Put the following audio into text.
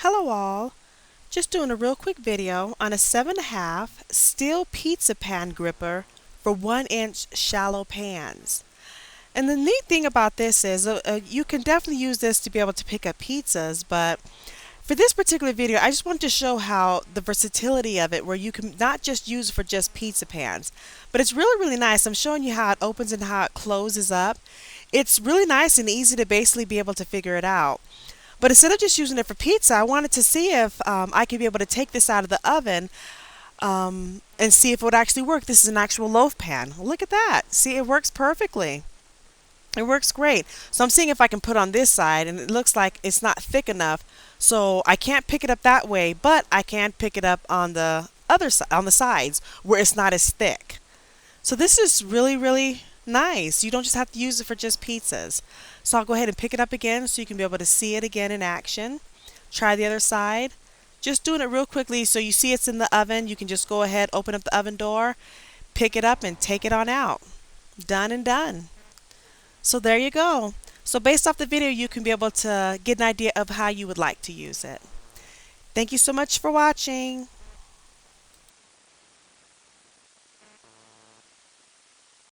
Hello all, just doing a real quick video on a 7.5 steel pizza pan gripper for 1-inch shallow pans. And the neat thing about this is you can definitely use this to be able to pick up pizzas, but for this particular video I just wanted to show how the versatility of it, where you can not just use it for just pizza pans, but it's really nice. I'm showing you how it opens and how it closes up. It's really nice and easy to basically be able to figure it out. But instead of just using it for pizza, I wanted to see if I could be able to take this out of the oven and see if it would actually work. This is an actual loaf pan. Look at that. See, it works perfectly. It works great. So I'm seeing if I can put on this side, and it looks like it's not thick enough. So I can't pick it up that way, but I can pick it up on the other side, on the sides, where it's not as thick. So this is really nice. You don't just have to use it for just pizzas. So I'll go ahead and pick it up again so you can be able to see it again in action. Try the other side. Just doing it real quickly so you see it's in the oven. You can just go ahead, open up the oven door, pick it up and take it on out. Done and done. So there you go. So based off the video, you can be able to get an idea of how you would like to use it. Thank you so much for watching.